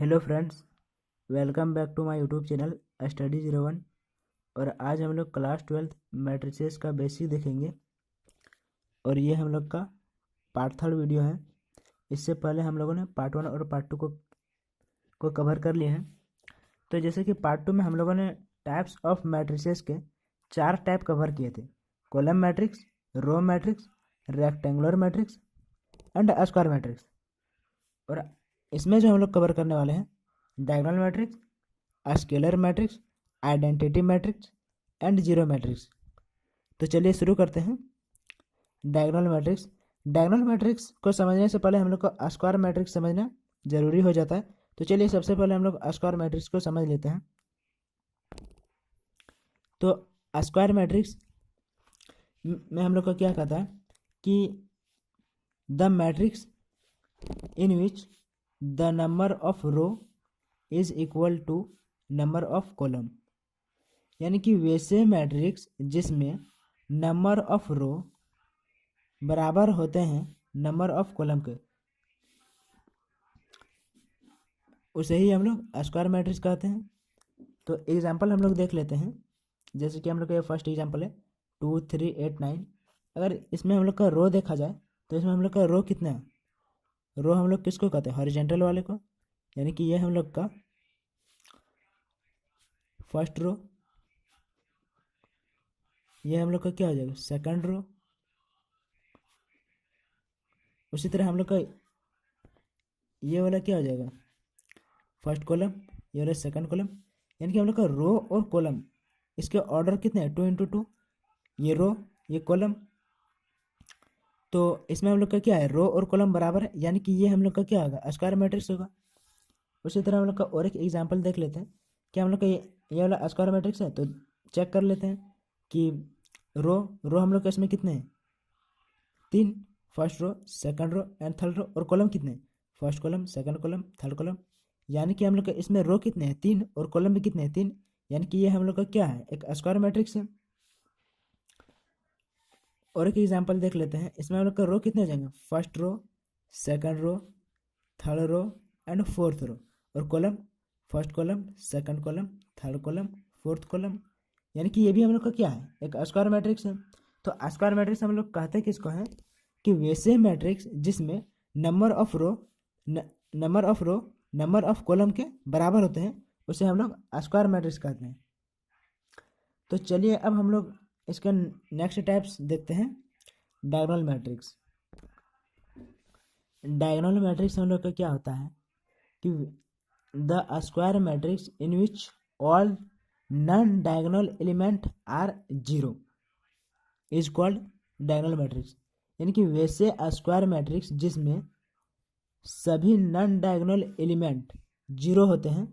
Hello friends, welcome back to my YouTube channel study 01। और आज हम लोग क्लास 12 मैट्रिसेस का बेसिक देखेंगे। और ये हम लोग का पार्ट थर्ड वीडियो है। इससे पहले हम लोगों ने पार्ट 1 और पार्ट 2 को कवर कर लिए हैं। तो जैसे कि पार्ट 2 में हम लोगों ने टाइप्स ऑफ मैट्रिसेस के 4 टाइप कवर किए थे: column matrix, row matrix, rectangular matrix and square matrix. और इसमें जो हम लोग कवर करने वाले हैं diagonal matrix, scalar matrix, identity matrix and zero matrix. तो चलिए शुरू करते हैं। Diagonal matrix. डायगोनल मैट्रिक्स को समझने से पहले हम लोग को स्क्वायर मैट्रिक्स समझना जरूरी हो जाता है। तो चलिए सबसे पहले हम लोग स्क्वायर मैट्रिक्स को समझ लेते हैं। तो स्क्वायर मैट्रिक्स में हम लोग को क्या कहता है कि the matrix in which the number of row is equal to number of column, यानी कि वैसे मैट्रिक्स जिसमें नंबर ऑफ रो बराबर होते हैं नंबर ऑफ कॉलम के, उसे ही हम लोग स्क्वायर मैट्रिक्स कहते हैं। तो एग्जांपल हम लोग देख लेते हैं। जैसे कि हम लोग का फर्स्ट एग्जांपल है 2 3 8 9। अगर इसमें हम लोग का रो देखा जाए तो इसमें हम लोग का रो कितना है? रो हम लोग किसको कहते हैं? हॉरिजॉन्टल वाले को, यानी कि ये हम लोग का फर्स्ट रो, ये हम लोग का क्या हो जाएगा? Second row. उसी तरह हम लोग का ये वाला क्या हो जाएगा? First column. ये वाला सेकंड कॉलम। यानी कि हम लोग का रो और कॉलम, इसके ऑर्डर कितने हैं? 2 × 2। ये रो, ये कॉलम। तो इसमें हम लोग का क्या है? रो और कॉलम बराबर है, यानी कि ये हम लोग का क्या होगा? स्क्वायर मैट्रिक्स होगा। उसी तरह हम लोग का और एक एग्जांपल देख लेते हैं कि हम लोग का ये वाला स्क्वायर मैट्रिक्स है। तो चेक कर लेते हैं कि रो रो हम लोग का इसमें कितने हैं? 3। First row, second row and third row. और कॉलम कितने हैं? First column, second column, third column. यानी कि हम लोग का इसमें रो कितने हैं? 3। और कॉलम भी कितने हैं? 3। यानी कि ये हम लोग का क्या है? एक स्क्वायर मैट्रिक्स है। और एक एग्जांपल देख लेते हैं। इसमें हम लोग का रो कितने हो जाएंगे? First row, second row, third row and fourth row. और column, first column, second column, third column, fourth column. यानी कि ये भी हम लोग का क्या है? एक स्क्वायर मैट्रिक्स है। तो स्क्वायर मैट्रिक्स हम लोग कहते हैं किसको है? कि वैसे मैट्रिक्स जिसमें number of row number of row number of column के बराबर होते हैं, उसे हम लोग स्क्वायर मैट्रिक्स कहते हैं। तो चलिए अब हम लोग इसका नेक्स्ट टाइप्स देखते हैं। Diagonal matrix. डायगोनल मैट्रिक्स हम लोग का क्या होता है कि the square matrix in which all non diagonal element are zero is called diagonal matrix. यानी कि वैसे स्क्वायर मैट्रिक्स जिसमें सभी नॉन डायगोनल एलिमेंट जीरो होते हैं,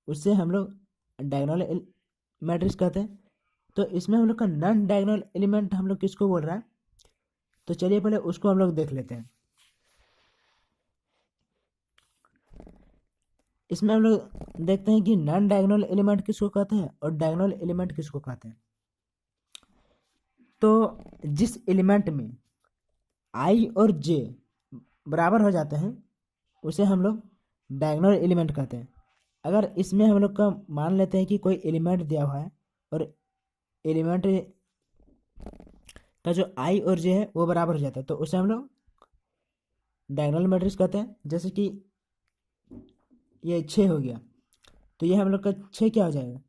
उससे हम लोग डायगोनल मैट्रिक्स कहते हैं। तो इसमें हम लोग का नॉन डायगोनल एलिमेंट हम लोग किसको बोल रहा है? तो चलिए पहले उसको हम लोग देख लेते हैं। इसमें हम लोग देखते हैं कि नॉन डायगोनल एलिमेंट किसको कहते हैं और डायगोनल एलिमेंट किसको कहते हैं। तो जिस एलिमेंट में आई और जे बराबर हो जाते हैं उसे हम लोग डायगोनल एलिमेंट कहते हैं। अगर इसमें हम लोग का मान लेते हैं कि कोई एलिमेंट दिया हुआ है और एलिमेंट का जो आई और जे है वो बराबर हो जाता है, तो उसे हम लोग डायगोनल मैट्रिक्स कहते हैं। जैसे कि ये 6 हो गया, तो ये हम लोग का 6 क्या हो जाएगा?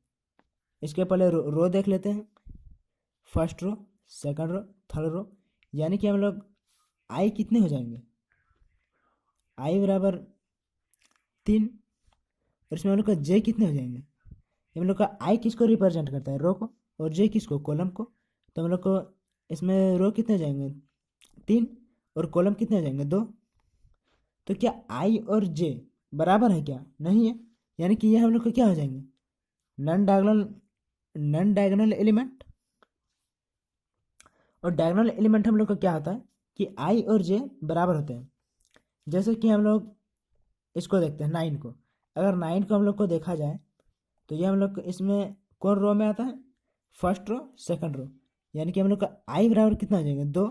इसके पहले रो देख लेते हैं। First row, second row, third row. यानी कि हम लोग आई कितने हो जाएंगे? आई बराबर 3। और इसमें हम लोग का जे कितने हो जाएंगे? हम लोग का आई किसको रिप्रेजेंट करता है? रो को। और जे किसको? कॉलम को। तो हम लोग को इसमें रो कितने हो जाएंगे? 3। और कॉलम कितने हो जाएंगे? 2। तो क्या आई और जे बराबर है? क्या नहीं है। यानी कि ये हम लोग का क्या हो जाएंगे? Non diagonal element. और डायगोनल एलिमेंट हम लोग का क्या होता है कि आई और जे बराबर होते हैं। जैसे कि हम लोग इसको देखते हैं 9 को। अगर 9 को हम लोग को देखा जाए तो ये हम लोग इसमें कौन रो में आता है? First row, second row. यानी कि हम लोग का आई बराबर कितना हो जाएगा? 2।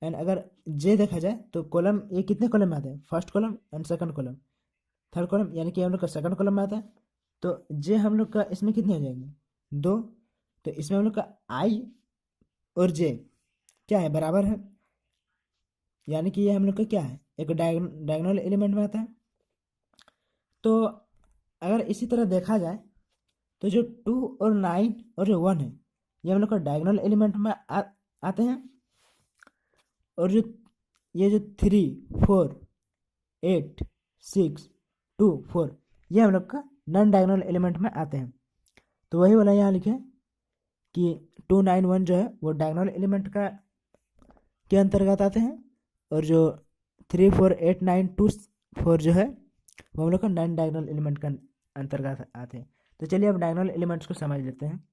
एंड अगर जे देखा जाए तो कॉलम, ये कितने कॉलम में आते हैं? First column and second column. Third column यानी कि हम लोग का सेकंड कॉलम में आता है। तो जे हम लोग का इसमें कितने हो जाएंगे, 2। तो इसमें हम लोग का आई और जे क्या है, बराबर है, यानी कि ये हम लोग का क्या है, एक डायगोनल एलिमेंट में आता है। तो अगर इसी तरह देखा जाए तो जो 2 और 9 और जो 1 है ये हम लोग का डायगोनल एलिमेंट में आते हैं। और जो ये जो 3, 4, 8, 6, 2, 4 ये हम लोग का नॉन डायगोनल एलिमेंट में आते हैं। तो वही वाला यहाँ लिखे कि 2, 9, 1 जो है वो डायगोनल एलिमेंट के अंतर्गत आते हैं, और जो 3, 4, 8, 9, 2, 4 जो है वो हम लोग का नॉन डायगोनल एलिमेंट का अंतर्गत आते हैं। तो चलिए अब डायगोनल एलिमेंट्स को समझ लेते हैं,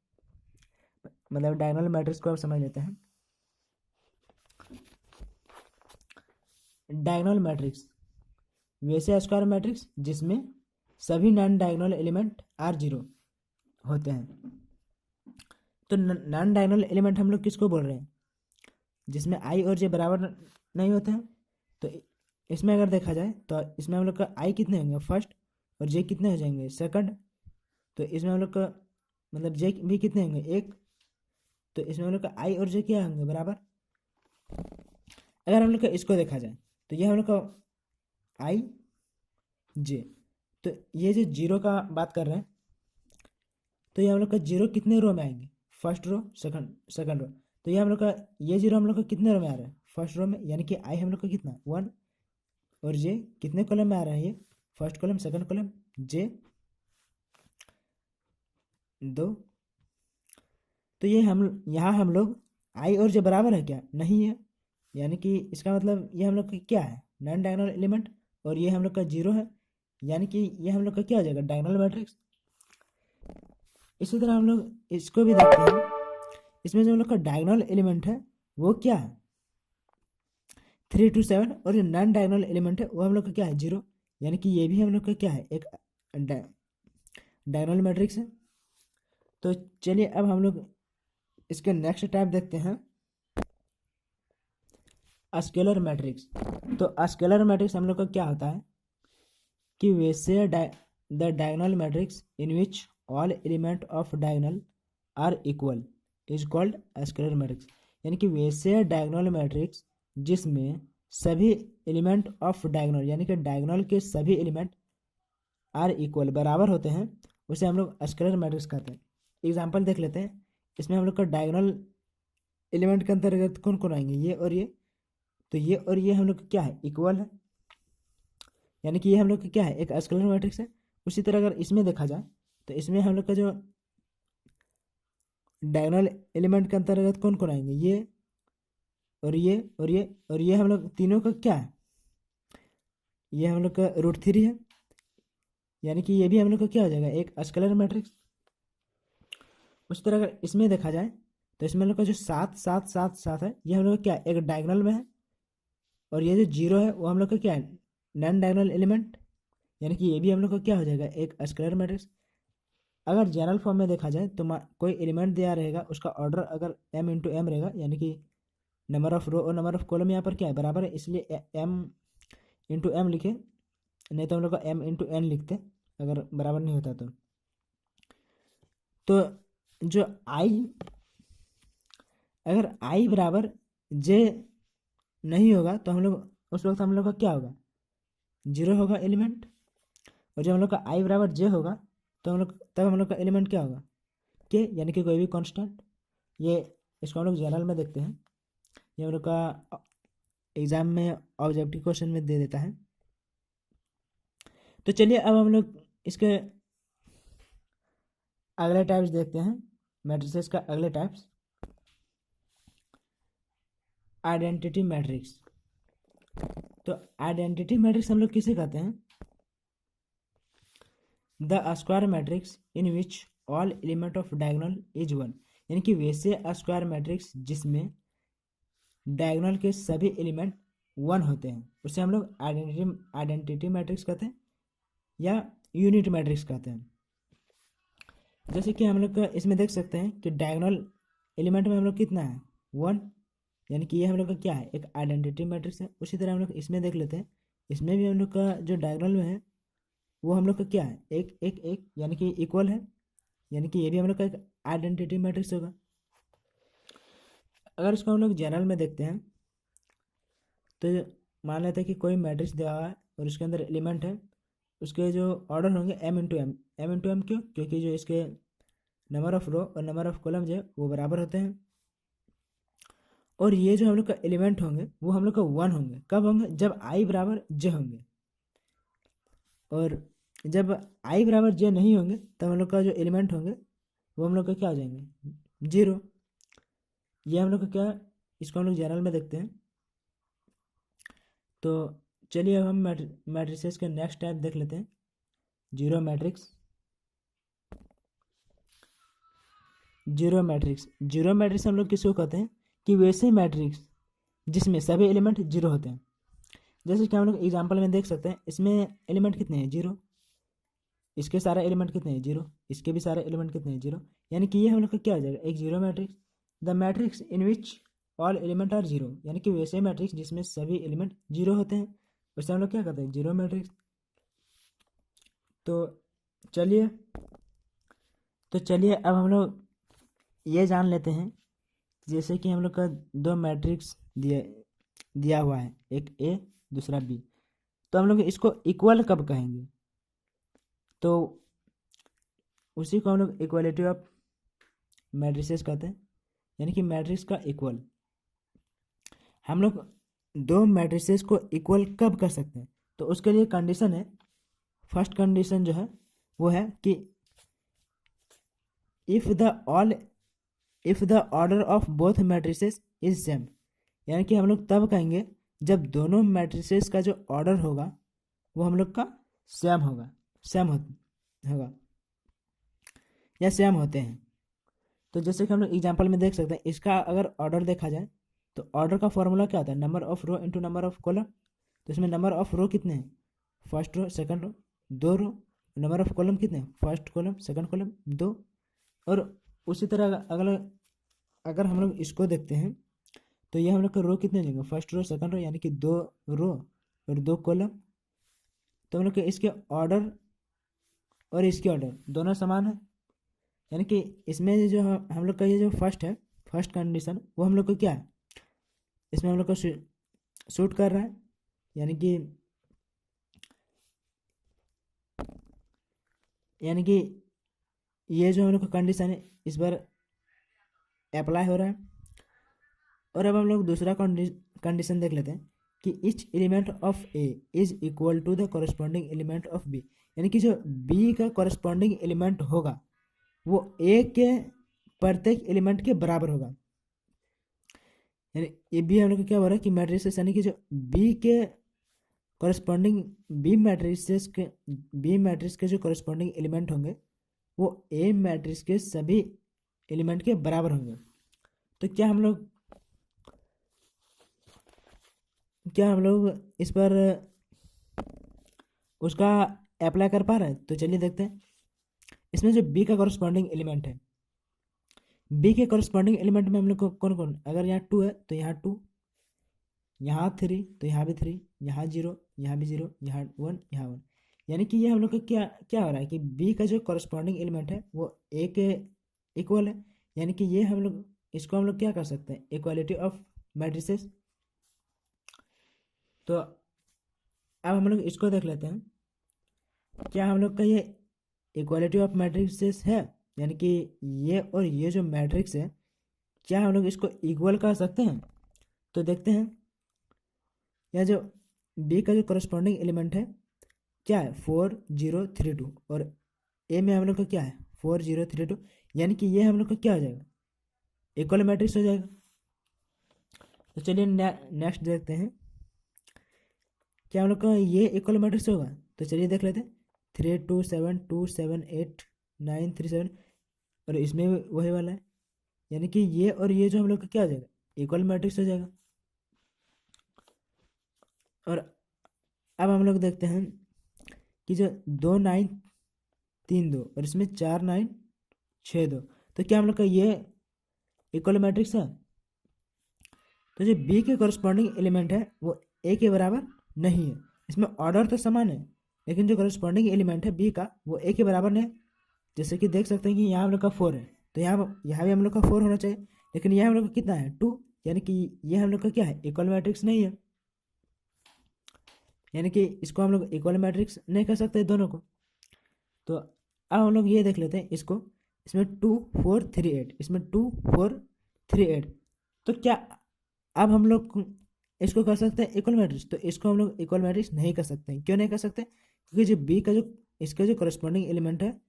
मतलब डायगोनल मैट्रिक्स को अब समझ लेते हैं। डायगोनल मैट्रिक्स वैसे स्क्वायर मैट्रिक्स जिसमें सभी नॉन डायगोनल एलिमेंट R0 होते हैं। तो नॉन डायगोनल एलिमेंट हम लोग किसको बोल रहे हैं, जिसमें आई और जे बराबर नहीं होते हैं। तो इसमें अगर देखा जाए तो इसमें हम लोग का आई कितने होंगे, फर्स्ट, और जे कितने हो जाएंगे, सेकंड। तो इसमें हम लोग का मतलब जे भी कितने होंगे, एक। तो इसमें हम लोग का आई और जे क्या होंगे, बराबर। अगर हम लोग का इसको देखा जाए तो ये हम लोग का आई जे, तो ये जो जीरो का बात कर रहे हैं तो ये हम लोग का जीरो कितने रो में आएंगे, फर्स्ट रो, सेकंड रो। तो ये हम लोग का ये जीरो हम लोग का कितने रो में आ रहा है, फर्स्ट रो में, यानी कि आई हम लोग का कितना 1, और जे कितने कॉलम में आ रहा है, ये फर्स्ट कॉलम सेकंड कॉलम, जे 2। तो ये हम यहाँ हम लोग आई और जे बराबर है क्या, नहीं है, यानी कि इसका मतलब ये हम लोग का क्या है, नॉन डायगोनल एलिमेंट, और ये हम लोग का जीरो है, यानी कि ये हम लोग का क्या हो जाएगा, डायगोनल मैट्रिक्स। इसी तरह हम लोग इसको भी देखते हैं, इसमें जो हम लोग का डायगोनल एलिमेंट है वो क्या है, 3 to 7, और जो नॉन डायगोनल एलिमेंट है वो हम लोग का क्या है, जीरो, यानी कि ये भी हम लोग का क्या है, एक डायगोनल मैट्रिक्स है। तो चलिए अब हम लोग इसके नेक्स्ट टाइप देखते हैं, स्केलर मैट्रिक्स। तो स्केलर मैट्रिक्स हम लोग का क्या होता है कि वैसे the diagonal matrix in which all element of diagonal are equal is called scalar matrix, यानी कि वैसे डायगोनल मैट्रिक्स जिसमें सभी एलिमेंट ऑफ डायगोनल, यानी कि डायगोनल के सभी एलिमेंट आर इक्वल बराबर होते हैं, उसे हम लोग स्केलर मैट्रिक्स कहते हैं। एग्जाम्पल देख लेते हैं, इसमें हम लोग का डायगोनल एलिमेंट के अंतर्गत कौन कौन आएंगे, ये और ये। तो ये और ये हम लोग का क्या है, इक्वल है, यानी कि ये हम लोग का क्या है, एक स्केलर मैट्रिक्स है। उसी तरह अगर इसमें देखा जाए तो इसमें हम लोग का जो डायगोनल एलिमेंट के अंतर्गत कौन कौन आएंगे, ये और ये और ये और ये हम लोग तीनों का क्या है, ये हम लोग का √3 है, यानी कि ये भी हम लोग का क्या हो जाएगा, एक स्केलर मैट्रिक्स। उसी तरह अगर इसमें देखा जाए तो इसमें हम लोग का जो 7, 7, 7, 7 है, ये हम लोग का क्या है, एक डायगोनल में है, और ये जो जीरो है वो हम लोग का क्या है, नॉन डायगोनल एलिमेंट, यानी कि ये भी हम लोग का क्या हो जाएगा, एक स्केलर मैट्रिक्स। अगर जनरल फॉर्म में देखा जाए तो कोई एलिमेंट दिया रहेगा, उसका ऑर्डर अगर m×m रहेगा, यानी कि नंबर ऑफ रो और नंबर ऑफ कॉलम यहाँ पर क्या है, बराबर है, इसलिए m×m लिखे, नहीं तो हम लोग का m×n लिखते अगर बराबर नहीं होता तो जो i, अगर i बराबर j नहीं होगा तो हम लोग उस वक्त हम लोग का क्या होगा, जीरो होगा एलिमेंट। और जब हम लोग का i बराबर j होगा तो हम लोग का एलिमेंट क्या होगा, k, यानी कि कोई भी कांस्टेंट। ये इसको हम लोग जनरल में देखते हैं, ये हम लोग का एग्जाम में ऑब्जेक्टिव क्वेश्चन में दे देता है। तो चलिए अब हम लोग इसके अगले टाइप्स देखते हैं, मैट्रिसेस का अगले टाइप्स, आइडेंटिटी मैट्रिक्स। तो आइडेंटिटी मैट्रिक्स हम लोग किसे कहते हैं, the square matrix in which all element of diagonal is 1, यानी कि वैसे स्क्वायर मैट्रिक्स जिसमें डायगोनल के सभी एलिमेंट 1 होते हैं, उसे हम लोग आइडेंटिटी मैट्रिक्स कहते हैं या यूनिट मैट्रिक्स कहते हैं। जैसे कि हम लोग का इसमें देख सकते हैं कि डायगोनल एलिमेंट में हम लोग कितना है, 1, यानी कि ये हम लोग का क्या है, एक आइडेंटिटी मैट्रिक्स है। उसी तरह हम लोग इसमें देख लेते हैं, इसमें भी हम लोग का जो डायगोनल में है वो हम लोग का क्या है, एक एक एक यानी कि इक्वल है, यानी कि ये भी हम लोग का एक आइडेंटिटी मैट्रिक्स होगा। अगर इसको हम लोग जनरल में देखते हैं तो मान लेते हैं कि कोई मैट्रिक्स दिया हुआ है और उसके अंदर एलिमेंट है, उसके जो ऑर्डर होंगे m into m. M into m क्यों? क्योंकि जो इसके नंबर ऑफ रो और नंबर ऑफ कॉलम जो है वो बराबर होते हैं। और ये जो हम लोग का एलिमेंट होंगे वो हम लोग का वन होंगे। कब होंगे? जब आई बराबर जे होंगे। और जब आई बराबर जे नहीं होंगे तब हम लोग का जो एलिमेंट होंगे वो हम लोग का क्या हो जाएंगे? जीरो। ये हम लोग का क्या, इसको हम लोग जनरल में देखते हैं। तो चलिए अब हम मैट्रिसेस के नेक्स्ट टाइप देख लेते हैं, zero matrix. Zero matrix, zero matrix हम लोग किसको कहते हैं? कि वैसे मैट्रिक्स जिसमें सभी एलिमेंट जीरो होते हैं। जैसे कि हम लोग एग्जांपल में देख सकते हैं, इसमें एलिमेंट कितने हैं? जीरो। इसके सारे एलिमेंट कितने हैं? जीरो। इसके भी सारे एलिमेंट कितने हैं? जीरो। यानी कि ये हम लोग का क्या हो जाएगा? एक zero matrix. The matrix in which all element are zero, यानी कि वैसे मैट्रिक्स जिसमें सभी एलिमेंट जीरो होते हैं, उसे हम लोग क्या कहते हैं? Zero matrix. तो चलिए अब हम लोग ये जान लेते हैं, जैसे कि हम लोग का दो मैट्रिक्स दिया हुआ है, एक ए दूसरा बी। तो हम लोग इसको इक्वल कब कहेंगे? तो उसी को हम लोग इक्वालिटी ऑफ मैट्रिसेस कहते हैं, यानी कि मैट्रिक्स का इक्वल। हम लोग दो मैट्रिसेस को इक्वल कब कर सकते हैं? तो उसके लिए कंडीशन है, फर्स्ट कंडीशन जो है वो है कि if the order of both matrices is same. यानी कि हम लोग तब कहेंगे जब दोनों मैट्रिसेस का जो ऑर्डर होगा वो हम लोग का सेम होगा, होगा या सेम होते हैं। तो जैसे कि हम लोग एग्जाम्पल में देख सकते हैं, इसका अगर ऑर्डर देखा जाए तो ऑर्डर का फॉर्मूला क्या होता है? Number of row into number of column. तो इसमें नंबर ऑफ रो कितने हैं? फर्स्ट रो सेकंड रो, दो रो। नंबर ऑफ कॉलम कितने हैं? फर्स्ट कॉलम सेकंड कॉलम, दो। और उसी तरह अगर अगर हम लोग इसको देखते हैं तो ये हम लोग का रो कितने लेंगे? फर्स्ट रो सेकंड रो, यानी कि दो रो और दो कॉलम। तो हम लोग के इसके ऑर्डर और इसके ऑर्डर दोनों समान है, यानी कि इसमें जो हम लोग का ये जो फर्स्ट है, फर्स्ट कंडीशन, वो हम लोग को क्या है? इसमें हम लोग को सूट कर रहा है, यानी कि ये जो हम लोग का कंडीशन है इस पर अप्लाई हो रहा है। और अब हम लोग दूसरा कंडीशन देख लेते हैं कि each element of A is equal to the corresponding element of B. यानी कि जो बी का कॉरस्पॉन्डिंग एलिमेंट होगा वो ए के प्रत्येक एलिमेंट के बराबर होगा। यानी ये भी हम लोग को क्या हो रहा है कि मैट्रिसेस, यानी कि जो बी के कॉरस्पॉन्डिंग बी मैट्रिक्स के जो कॉरस्पॉन्डिंग एलिमेंट होंगे वो ए मैट्रिक्स के सभी एलिमेंट के बराबर होंगे। तो क्या हम लोग इस पर उसका अप्लाई कर पा रहे हैं? तो चलिए देखते हैं। इसमें जो बी का कॉरस्पॉन्डिंग एलिमेंट है, बी के कॉरस्पॉन्डिंग एलिमेंट में हम लोग को कौन कौन, अगर यहाँ टू है तो यहाँ टू, यहाँ थ्री तो यहाँ भी थ्री, यहाँ जीरो, यहाँ भी जीरो, यहाँ वन, यहाँ वन। यानी कि ये हम लोग का क्या क्या हो रहा है कि बी का जो कॉरस्पॉन्डिंग एलिमेंट है वो ए के इक्वल है। यानी कि ये इसको हम लोग क्या कर सकते हैं? Equality of matrices. तो अब हम लोग इसको देख लेते हैं, क्या हम लोग का ये इक्वालिटी ऑफ मैट्रिक्सेस है? यानी कि ये और ये जो मैट्रिक्स है, क्या हम लोग इसको इक्वल कर सकते हैं? तो देखते हैं, यह जो बी का जो करस्पॉन्डिंग एलिमेंट है क्या है? 4032। और ए में हम लोग का क्या है? 4032। यानी कि ये हम लोग का क्या हो जाएगा? इक्वल मैट्रिक्स हो जाएगा। तो चलिए नेक्स्ट देखते हैं, क्या हम लोग का ये इक्वल मैट्रिक्स होगा? तो चलिए देख लेते हैं, 327278 937। और इसमें भी वही वाला है, यानी कि ये और ये जो हम लोग का क्या हो जाएगा? इक्वल मैट्रिक्स हो जाएगा। और अब हम लोग देखते हैं कि जो 2932 और इसमें 4962, तो क्या हम लोग का ये इक्वल मैट्रिक्स है? तो जो बी के कॉरस्पॉन्डिंग एलिमेंट है वो ए के बराबर नहीं है। इसमें ऑर्डर तो समान है लेकिन जो करस्पॉन्डिंग एलिमेंट है बी का वो ए के बराबर नहीं है। जैसे कि देख सकते हैं कि यहाँ हम लोग का 4 है, तो यहाँ भी हम लोग का 4 होना चाहिए, लेकिन यहाँ हम लोग का कितना है 2, यानी कि ये हम लोग का क्या है इक्वल मैट्रिक्स नहीं है, यानी कि इसको हम लोग इक्वल मैट्रिक्स नहीं कर सकते दोनों को। तो अब हम लोग ये देख लेते हैं इसको, इसमें 2 4 3 8, इसमें 2 4 3 8, तो क्या अब हम लोग इसको कर सकते हैं इक्वल मैट्रिक्स? तो इसको हम लोग इक्वल मैट्रिक्स नहीं कर सकते हैं। क्यों नहीं कर सकते? क्योंकि जो बी का जो इसका जो करस्पॉन्डिंग एलिमेंट है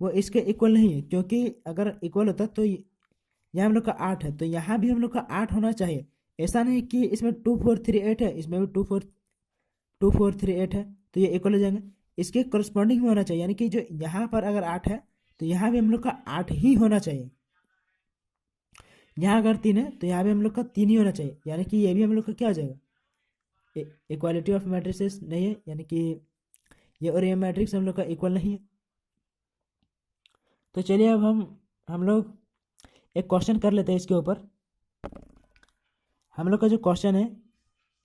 वो इसके इक्वल नहीं है, क्योंकि अगर इक्वल होता तो यहाँ हम लोग का 8 है, तो यहाँ भी हम लोग का 8 होना चाहिए। ऐसा नहीं कि इसमें 2 4 3 8 है, इसमें भी 2 4 3 8 है, तो ये इक्वल हो जाएंगे। इसके करस्पॉन्डिंग में होना चाहिए, यानी कि जो यहाँ पर अगर 8 है तो यहाँ भी हम लोग का 8 ही होना चाहिए। यहाँ अगर 3 है तो यहाँ भी हम लोग का 3 ही होना चाहिए, यानी कि ये भी हम लोग का क्या हो जाएगा इक्वालिटी ऑफ मैट्रिसेस नहीं है, यानी कि ये और ये मैट्रिक्स हम लोग का इक्वल नहीं है। तो चलिए अब हम लोग एक क्वेश्चन कर लेते हैं इसके ऊपर। हम लोग का जो क्वेश्चन है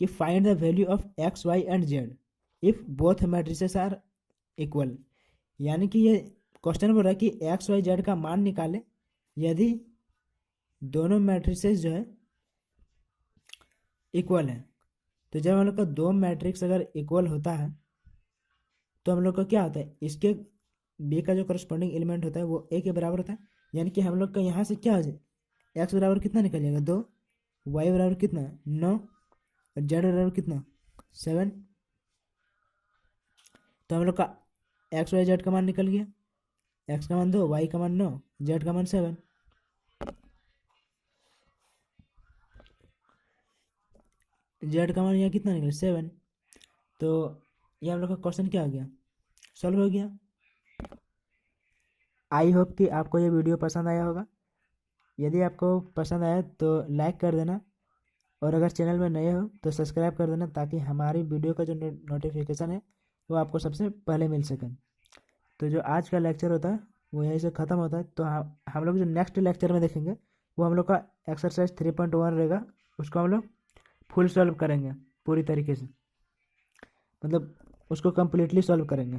कि find the value of x y and z if both matrices are equal, यानी कि ये क्वेश्चन बोल रहा है कि एक्स वाई जेड का मान निकाले यदि दोनों मैट्रिसेस जो है इक्वल है। तो जब हम लोग का दो मैट्रिक्स अगर इक्वल होता है तो हम लोग का क्या होता है, इसके बी का जो करस्पॉन्डिंग एलिमेंट होता है वो ए के बराबर होता है, यानी कि हम लोग का यहाँ से क्या हो जाए एक्स बराबर कितना निकल जाएगा 2, वाई बराबर कितना 9 और जेड बराबर कितना 7। तो हम लोग का एक्स वाई जेड का मान निकल गया, एक्स का मान 2, वाई का मान 9, जेड का मान 7। जेड का मान यहाँ कितना निकला 7। तो ये हम लोग का क्वेश्चन क्या हो गया, सॉल्व हो गया। आई होप कि आपको ये वीडियो पसंद आया होगा। यदि आपको पसंद आया तो लाइक कर देना, और अगर चैनल में नए हो तो सब्सक्राइब कर देना, ताकि हमारी वीडियो का जो नोटिफिकेशन है वो आपको सबसे पहले मिल सके। तो जो आज का लेक्चर होता है वो यहीं से ख़त्म होता है। तो हम लोग जो नेक्स्ट लेक्चर में देखेंगे वो हम लोग का एक्सरसाइज 3.1 रहेगा, उसको हम लोग फुल सॉल्व करेंगे पूरी तरीके से, मतलब उसको कम्प्लीटली सॉल्व करेंगे।